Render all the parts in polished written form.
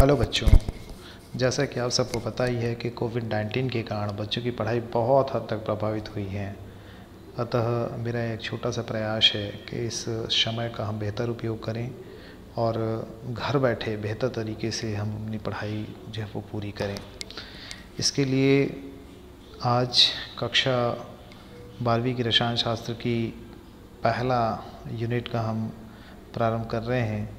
Hello बच्चों, जैसा कि आप सबको पता ही है कि कोविड-19 के कारण बच्चों की पढ़ाई बहुत हद तक प्रभावित हुई है। अतः मेरा एक छोटा सा प्रयास है कि इस समय का हम बेहतर उपयोग करें और घर बैठे बेहतर तरीके से हम अपनी पढ़ाई जो है वो पूरी करें। इसके लिए आज कक्षा 12वीं की रसायन शास्त्र की पहला यूनिट का हम प्रारंभ कर रहे हैं,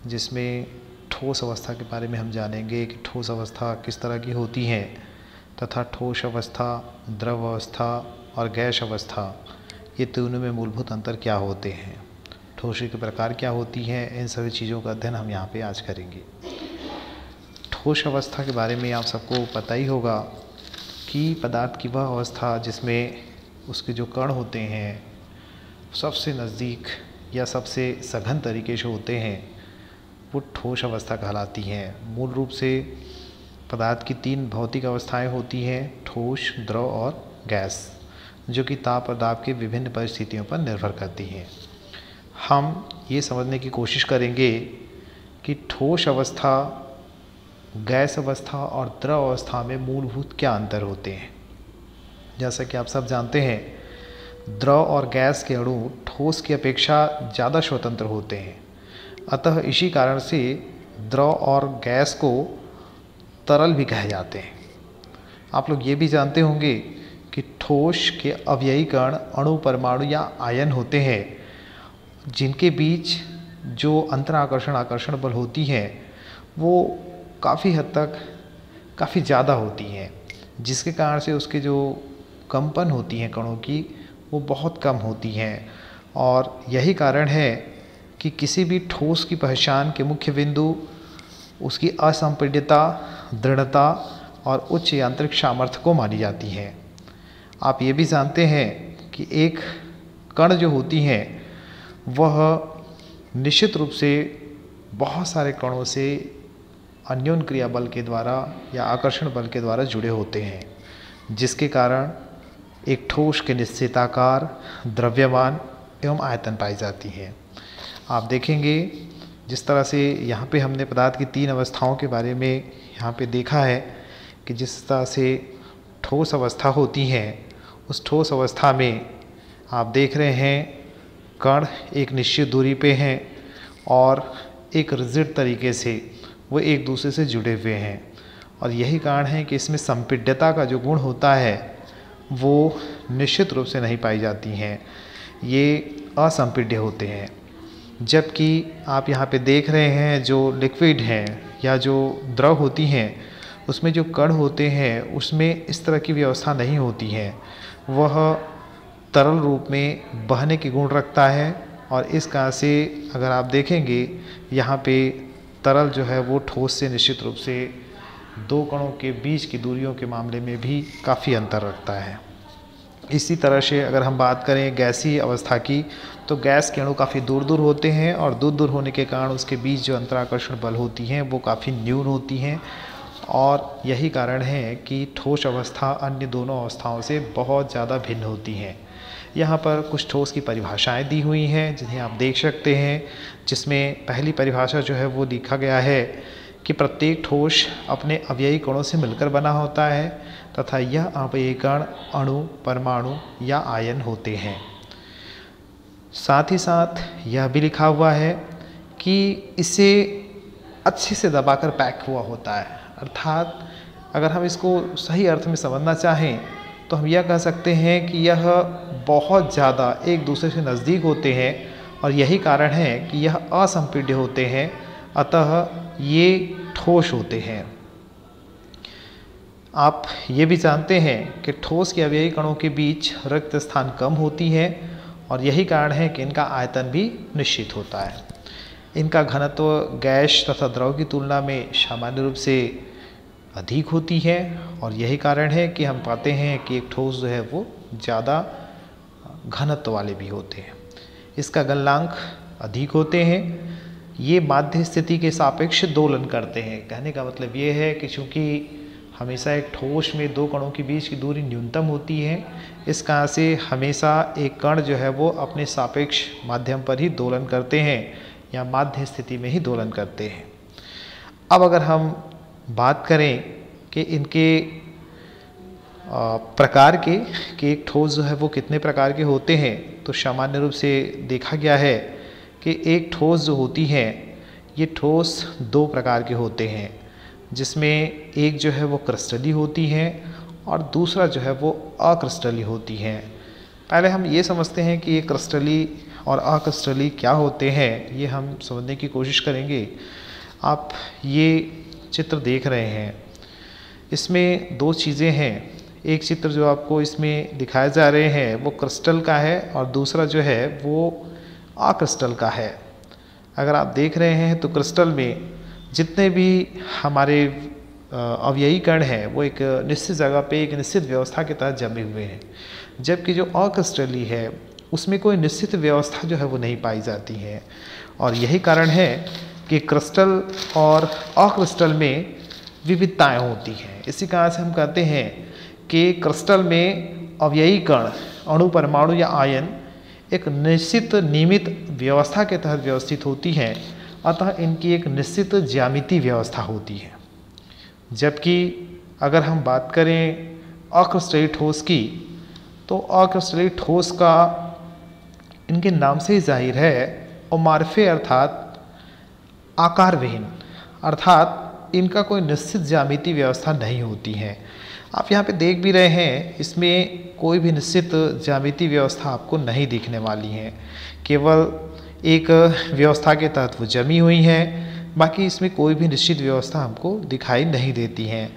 जिसमें ठोस अवस्था के बारे में हम जानेंगे कि ठोस अवस्था किस तरह की होती है तथा ठोस अवस्था, द्रव अवस्था और गैस अवस्था, ये तीनों में मूलभूत अंतर क्या होते हैं, ठोस के प्रकार क्या होती हैं, इन सभी चीज़ों का अध्ययन हम यहाँ पे आज करेंगे। ठोस अवस्था के बारे में आप सबको पता ही होगा कि पदार्थ की वह अवस्था जिसमें उसके जो कण होते हैं सबसे नज़दीक या सबसे सघन तरीके से होते हैं, वो ठोस अवस्था कहलाती हैं। मूल रूप से पदार्थ की 3 भौतिक अवस्थाएं होती हैं, ठोस, द्रव और गैस, जो कि ताप और दाब के विभिन्न परिस्थितियों पर निर्भर करती हैं। हम ये समझने की कोशिश करेंगे कि ठोस अवस्था, गैस अवस्था और द्रव अवस्था में मूलभूत क्या अंतर होते हैं। जैसा कि आप सब जानते हैं, द्रव और गैस के अणु ठोस की अपेक्षा ज़्यादा स्वतंत्र होते हैं। अतः इसी कारण से द्रव और गैस को तरल भी कहे जाते हैं। आप लोग ये भी जानते होंगे कि ठोस के अवयवी कण, अणु, परमाणु या आयन होते हैं, जिनके बीच जो अंतराकर्षण आकर्षण बल होती हैं वो काफ़ी हद तक काफ़ी ज़्यादा होती हैं, जिसके कारण से उसके जो कंपन होती हैं कणों की वो बहुत कम होती हैं। और यही कारण है कि किसी भी ठोस की पहचान के मुख्य बिंदु उसकी असंपीड्यता, दृढ़ता और उच्च यांत्रिक सामर्थ्य को मानी जाती है। आप ये भी जानते हैं कि एक कण जो होती हैं वह निश्चित रूप से बहुत सारे कणों से अन्योन्य क्रिया बल के द्वारा या आकर्षण बल के द्वारा जुड़े होते हैं, जिसके कारण एक ठोस के निश्चित आकार, द्रव्यमान एवं आयतन पाई जाती है। आप देखेंगे जिस तरह से यहाँ पे हमने पदार्थ की 3 अवस्थाओं के बारे में यहाँ पे देखा है कि जिस तरह से ठोस अवस्था होती है, उस ठोस अवस्था में आप देख रहे हैं कण एक निश्चित दूरी पे हैं और एक रिजिड तरीके से वो एक दूसरे से जुड़े हुए हैं। और यही कारण है कि इसमें संपीड्यता का जो गुण होता है वो निश्चित रूप से नहीं पाई जाती हैं, ये असंपीड्य होते हैं। जबकि आप यहाँ पे देख रहे हैं जो लिक्विड हैं या जो द्रव होती हैं, उसमें जो कण होते हैं उसमें इस तरह की व्यवस्था नहीं होती है। वह तरल रूप में बहने के गुण रखता है और इस कारण से अगर आप देखेंगे यहाँ पे तरल जो है वो ठोस से निश्चित रूप से 2 कणों के बीच की दूरियों के मामले में भी काफ़ी अंतर रखता है। इसी तरह से अगर हम बात करें गैसीय अवस्था की, तो गैस के अणु काफ़ी दूर दूर होते हैं और दूर दूर होने के कारण उसके बीच जो अंतराकर्षण बल होती हैं वो काफ़ी न्यून होती हैं। और यही कारण है कि ठोस अवस्था अन्य दोनों अवस्थाओं से बहुत ज़्यादा भिन्न होती हैं। यहाँ पर कुछ ठोस की परिभाषाएं दी हुई हैं जिन्हें आप देख सकते हैं, जिसमें पहली परिभाषा जो है वो लिखा गया है कि प्रत्येक ठोस अपने अवयवी कणों से मिलकर बना होता है तथा यह अवयवी कण अणु, परमाणु या आयन होते हैं। साथ ही साथ यह भी लिखा हुआ है कि इसे अच्छे से दबाकर पैक हुआ होता है। अर्थात अगर हम इसको सही अर्थ में समझना चाहें तो हम यह कह सकते हैं कि यह बहुत ज़्यादा एक दूसरे से नज़दीक होते हैं और यही कारण है कि यह असंपीड्य होते हैं, अतः ये ठोस होते हैं। आप ये भी जानते हैं कि ठोस के अवयवी कणों के बीच रिक्त स्थान कम होती है और यही कारण है कि इनका आयतन भी निश्चित होता है। इनका घनत्व गैस तथा द्रव की तुलना में सामान्य रूप से अधिक होती है और यही कारण है कि हम पाते हैं कि एक ठोस जो है वो ज़्यादा घनत्व वाले भी होते हैं। इसका गलनांक अधिक होते हैं। ये माध्य स्थिति के सापेक्ष दोलन करते हैं। कहने का मतलब ये है कि चूँकि हमेशा एक ठोस में 2 कणों के बीच की दूरी न्यूनतम होती है, इस कारण से हमेशा एक कण जो है वो अपने सापेक्ष माध्यम पर ही दोलन करते हैं या माध्य स्थिति में ही दोलन करते हैं। अब अगर हम बात करें कि इनके प्रकार के कि एक ठोस जो है वो कितने प्रकार के होते हैं, तो सामान्य रूप से देखा गया है कि एक ठोस जो होती है ये ठोस दो प्रकार के होते हैं, जिसमें एक जो है वो क्रिस्टली होती है और दूसरा जो है वो अक्रिस्टली होती है। पहले हम ये समझते हैं कि ये क्रिस्टली और अक्रिस्टली क्या होते हैं, ये हम समझने की कोशिश करेंगे। आप ये चित्र देख रहे हैं, इसमें दो चीज़ें हैं। एक चित्र जो आपको इसमें दिखाए जा रहे हैं वो क्रिस्टल का है और दूसरा जो है वो अक्रिस्टल का है। अगर आप देख रहे हैं तो क्रिस्टल में जितने भी हमारे अवयवी कण हैं वो एक निश्चित जगह पे एक निश्चित व्यवस्था के तहत जमे हुए हैं, जबकि जो अक्रिस्टली है उसमें कोई निश्चित व्यवस्था जो है वो नहीं पाई जाती है। और यही कारण है कि क्रिस्टल और अक्रिस्टल में विविधताएं होती हैं। इसी कारण से हम कहते हैं कि क्रिस्टल में अवयवी कण, अणु, परमाणु या आयन एक निश्चित नियमित व्यवस्था के तहत व्यवस्थित होती हैं, अतः इनकी एक निश्चित ज्यामितीय व्यवस्था होती है। जबकि अगर हम बात करें अक्रिस्टलीय ठोस की, तो अक्रिस्टलीय ठोस का इनके नाम से ही जाहिर है अमार्फे अर्थात आकार विहीन, अर्थात इनका कोई निश्चित ज्यामितीय व्यवस्था नहीं होती है। आप यहाँ पे देख भी रहे हैं, इसमें कोई भी निश्चित ज्यामितीय व्यवस्था आपको नहीं दिखने वाली है, केवल एक व्यवस्था के तहत वो जमी हुई हैं, बाकी इसमें कोई भी निश्चित व्यवस्था हमको दिखाई नहीं देती हैं।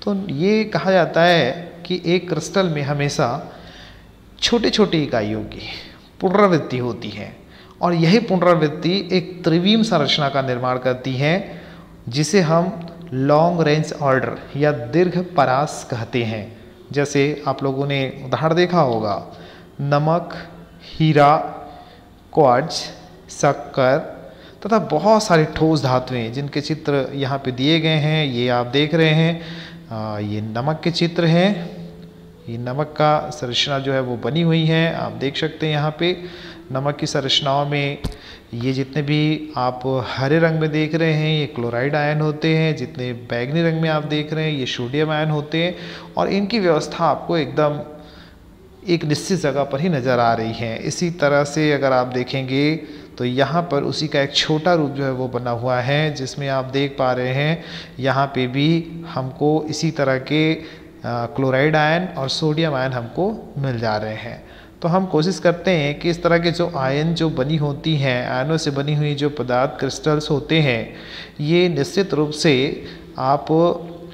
तो ये कहा जाता है कि एक क्रिस्टल में हमेशा छोटी छोटी इकाइयों की पुनरावृत्ति होती है और यही पुनरावृत्ति एक त्रिविम संरचना का निर्माण करती है, जिसे हम लॉन्ग रेंज ऑर्डर या दीर्घ परास कहते हैं। जैसे आप लोगों ने उदाहरण देखा होगा, नमक, हीरा, क्वार्ट्ज, शक्कर तथा बहुत सारी ठोस धातुएं जिनके चित्र यहाँ पे दिए गए हैं, ये आप देख रहे हैं। ये नमक के चित्र हैं, ये नमक का संरचना जो है वो बनी हुई है, आप देख सकते हैं। यहाँ पे नमक की संरचनाओं में ये जितने भी आप हरे रंग में देख रहे हैं ये क्लोराइड आयन होते हैं, जितने बैगनी रंग में आप देख रहे हैं ये सोडियम आयन होते हैं, और इनकी व्यवस्था आपको एकदम एक निश्चित जगह पर ही नज़र आ रही है। इसी तरह से अगर आप देखेंगे तो यहाँ पर उसी का एक छोटा रूप जो है वो बना हुआ है, जिसमें आप देख पा रहे हैं यहाँ पे भी हमको इसी तरह के क्लोराइड आयन और सोडियम आयन हमको मिल जा रहे हैं। तो हम कोशिश करते हैं कि इस तरह के जो आयन जो बनी होती हैं, आयनों से बनी हुई जो पदार्थ क्रिस्टल्स होते हैं, ये निश्चित रूप से आप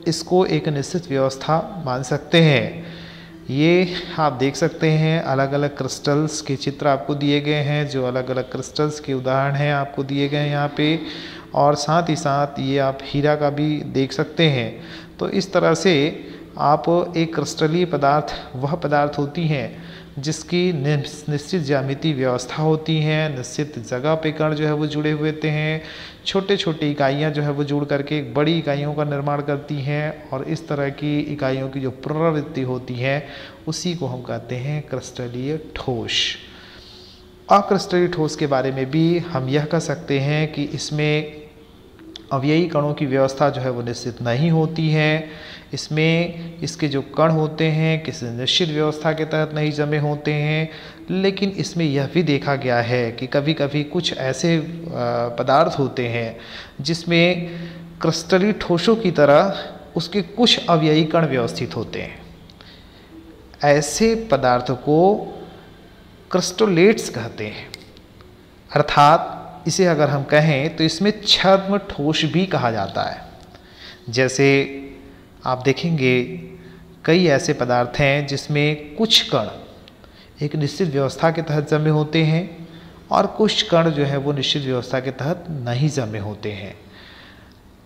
इसको एक निश्चित व्यवस्था मान सकते हैं। ये आप देख सकते हैं अलग अलग क्रिस्टल्स के चित्र आपको दिए गए हैं, जो अलग अलग क्रिस्टल्स के उदाहरण हैं आपको दिए गए हैं यहाँ पे, और साथ ही साथ ये आप हीरा का भी देख सकते हैं। तो इस तरह से आप एक क्रिस्टलीय पदार्थ वह पदार्थ होती हैं जिसकी निश्चित ज्यामितीय व्यवस्था होती है, निश्चित जगह पे कण जो है वो जुड़े हुए होते हैं, छोटे छोटे इकाइयाँ जो है वो जुड़ करके एक बड़ी इकाइयों का निर्माण करती हैं, और इस तरह की इकाइयों की जो पुनरावृत्ति होती है उसी को हम कहते हैं क्रिस्टलीय ठोस। अक्रिस्टलीय ठोस के बारे में भी हम यह कह सकते हैं कि इसमें अवयवी कणों की व्यवस्था जो है वो निश्चित नहीं होती है। इसमें इसके जो कण होते हैं किसी निश्चित व्यवस्था के तहत नहीं जमे होते हैं, लेकिन इसमें यह भी देखा गया है कि कभी कभी कुछ ऐसे पदार्थ होते हैं जिसमें क्रिस्टलीय ठोसों की तरह उसके कुछ अवयवी कण व्यवस्थित होते हैं। ऐसे पदार्थ को क्रिस्टलेट्स कहते हैं, अर्थात इसे अगर हम कहें तो इसमें छद्म ठोस भी कहा जाता है। जैसे आप देखेंगे कई ऐसे पदार्थ हैं जिसमें कुछ कण एक निश्चित व्यवस्था के तहत जमे होते हैं और कुछ कण जो है वो निश्चित व्यवस्था के तहत नहीं जमे होते हैं।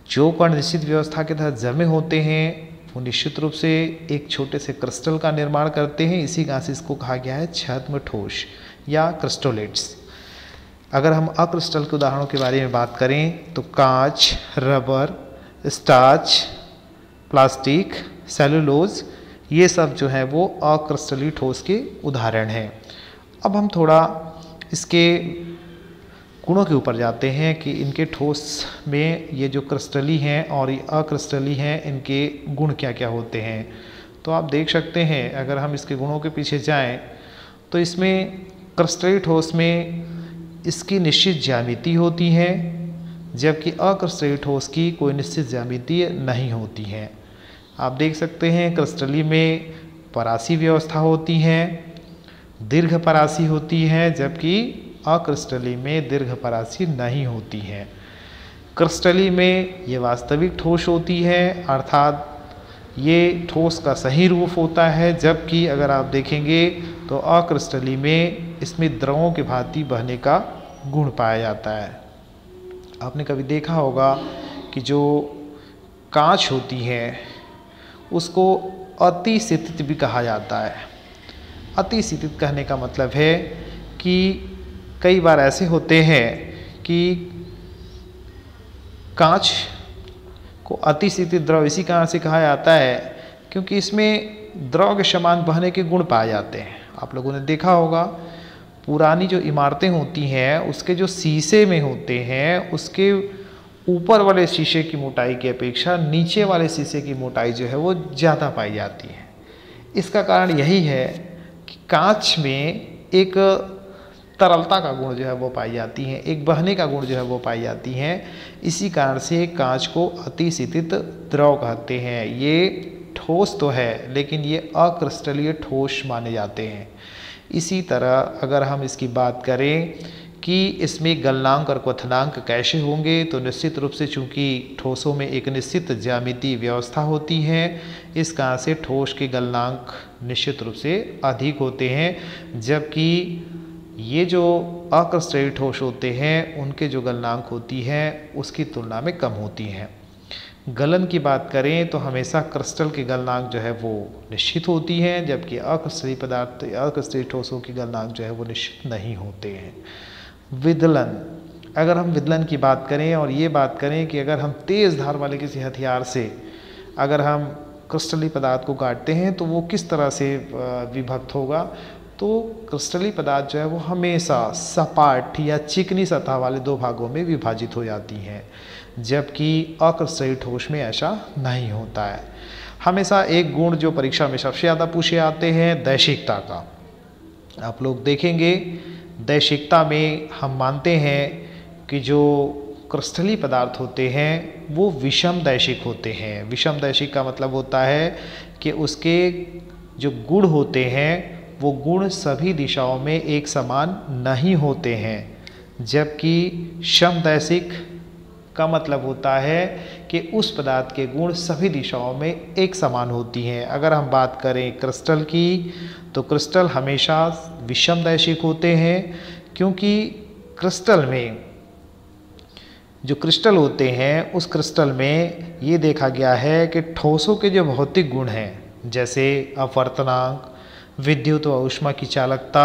जो कण निश्चित व्यवस्था के तहत जमे होते हैं वो निश्चित रूप से एक छोटे से क्रिस्टल का निर्माण करते हैं। इसी कारण से इसको कहा गया है छद्म ठोस या क्रिस्टलेट्स। अगर हम अक्रिस्टल के उदाहरणों के बारे में बात करें तो कांच, रबर, स्टार्च, प्लास्टिक, सेलुलोज, ये सब जो है वो अक्रिस्टलीय ठोस के उदाहरण हैं। अब हम थोड़ा इसके गुणों के ऊपर जाते हैं कि इनके ठोस में ये जो क्रिस्टली हैं और ये अक्रिस्टली हैं, इनके गुण क्या क्या होते हैं। तो आप देख सकते हैं, अगर हम इसके गुणों के पीछे जाएं तो इसमें क्रिस्टली ठोस में इसकी निश्चित ज्यामिति होती है, जबकि अक्रिस्टली ठोस की कोई निश्चित ज्यामिति नहीं होती है। आप देख सकते हैं क्रिस्टली में परासी व्यवस्था होती है, दीर्घ परासी होती है, जबकि अक्रिस्टली में दीर्घ परासी नहीं होती है। क्रिस्टली में ये वास्तविक ठोस होती है, अर्थात ये ठोस का सही रूप होता है, जबकि अगर आप देखेंगे तो अक्रिस्टली में इसमें द्रवों के भांति बहने का गुण पाया जाता है। आपने कभी देखा होगा कि जो कांच होती है उसको अति शीतित भी कहा जाता है। अति शीतित कहने का मतलब है कि कई बार ऐसे होते हैं कि कांच को अति शीतित द्रव इसी कारण से कहा जाता है क्योंकि इसमें द्रव के समान बहने के गुण पाए जाते हैं। आप लोगों ने देखा होगा पुरानी जो इमारतें होती हैं उसके जो शीशे में होते हैं उसके ऊपर वाले शीशे की मोटाई की अपेक्षा नीचे वाले शीशे की मोटाई जो है वो ज़्यादा पाई जाती है। इसका कारण यही है कि कांच में एक तरलता का गुण जो है वो पाई जाती है, एक बहने का गुण जो है वो पाई जाती हैं। इसी कारण से कांच को अति शीतित द्रव कहते हैं। ये ठोस तो है लेकिन ये अक्रिस्टलीय ठोस माने जाते हैं। इसी तरह अगर हम इसकी बात करें कि इसमें गलनांक और क्वथनांक कैसे होंगे, तो निश्चित रूप से चूंकि ठोसों में एक निश्चित ज्यामिति व्यवस्था होती है, इस कारण से ठोस के गलनांक निश्चित रूप से अधिक होते हैं, जबकि ये जो अक्रिस्टलीय ठोस होते हैं उनके जो गलनांक होती है उसकी तुलना में कम होती हैं। गलन की बात करें तो हमेशा क्रिस्टल के गलनांक जो है वो निश्चित होती हैं, जबकि अक्रिस्टलीय पदार्थ अक्रिस्टलीय ठोसों के गलनांक जो है वो निश्चित नहीं होते हैं। विदलन, अगर हम विदलन की बात करें और ये बात करें कि अगर हम तेज़ धार वाले किसी हथियार से अगर हम क्रिस्टलीय पदार्थ को काटते हैं तो वो किस तरह से विभक्त होगा, तो क्रिस्टलीय पदार्थ जो है वो हमेशा सपाट या चिकनी सतह वाले दो भागों में विभाजित हो जाती हैं, जबकि अक्रिस्टलीय ठोस में ऐसा नहीं होता है। हमेशा एक गुण जो परीक्षा में सबसे ज़्यादा पूछे आते हैं दैशिकता का। आप लोग देखेंगे दैशिकता में हम मानते हैं कि जो क्रिस्टलीय पदार्थ होते हैं वो विषम दैशिक होते हैं। विषम दैशिक का मतलब होता है कि उसके जो गुण होते हैं वो गुण सभी दिशाओं में एक समान नहीं होते हैं, जबकि समदैशिक का मतलब होता है कि उस पदार्थ के गुण सभी दिशाओं में एक समान होती हैं। अगर हम बात करें क्रिस्टल की तो क्रिस्टल हमेशा विषमदैशिक होते हैं, क्योंकि क्रिस्टल में जो क्रिस्टल होते हैं उस क्रिस्टल में ये देखा गया है कि ठोसों के जो भौतिक गुण हैं जैसे अपवर्तनांक, विद्युत व ऊष्मा की चालकता,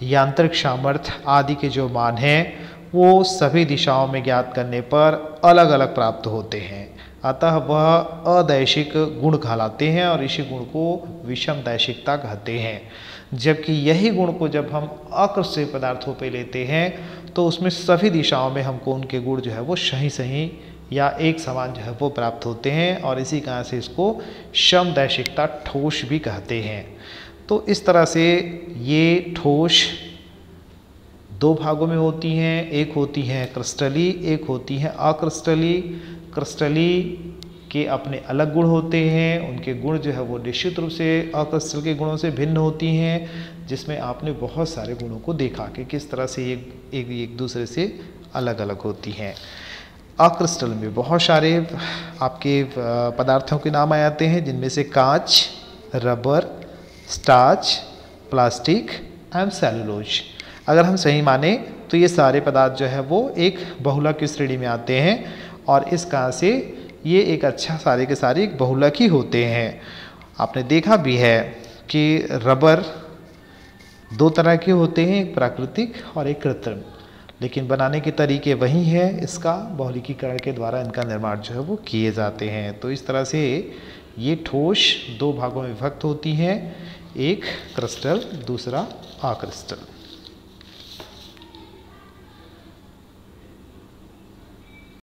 यांत्रिक सामर्थ्य आदि के जो मान हैं वो सभी दिशाओं में ज्ञात करने पर अलग अलग प्राप्त होते हैं। अतः वह अदैशिक गुण कहलाते हैं और इसी गुण को विषम दैशिकता कहते हैं। जबकि यही गुण को जब हम अक्रिस्टलीय पदार्थों पे लेते हैं तो उसमें सभी दिशाओं में हमको उनके गुण जो है वो सही सही या एक समान जो है वो प्राप्त होते हैं, और इसी कारण से इसको समदैशिकता ठोस भी कहते हैं। तो इस तरह से ये ठोस दो भागों में होती हैं, एक होती है क्रिस्टली, एक होती है अक्रिस्टली। क्रिस्टली के अपने अलग गुण होते हैं, उनके गुण जो है वो निश्चित रूप से अक्रिस्टल के गुणों से भिन्न होती हैं, जिसमें आपने बहुत सारे गुणों को देखा कि किस तरह से एक दूसरे से अलग अलग होती हैं। अक्रिस्टल में बहुत सारे आपके पदार्थों के नाम आ जाते हैं, जिनमें से कांच, rubber, starch, plastic and cellulose. अगर हम सही माने तो ये सारे पदार्थ जो है वो एक बहुलक की श्रेणी में आते हैं, और इस कारण से ये एक अच्छा सारे के सारे एक बहुलक ही होते हैं। आपने देखा भी है कि रबर दो तरह के होते हैं, एक प्राकृतिक और एक कृत्रिम, लेकिन बनाने के तरीके वही हैं, इसका बहुलकीकरण के द्वारा इनका निर्माण जो है वो किए जाते हैं। तो इस तरह से ये ठोस दो भागों में विभक्त होती हैं, एक क्रिस्टल, दूसरा अक्रिस्टल।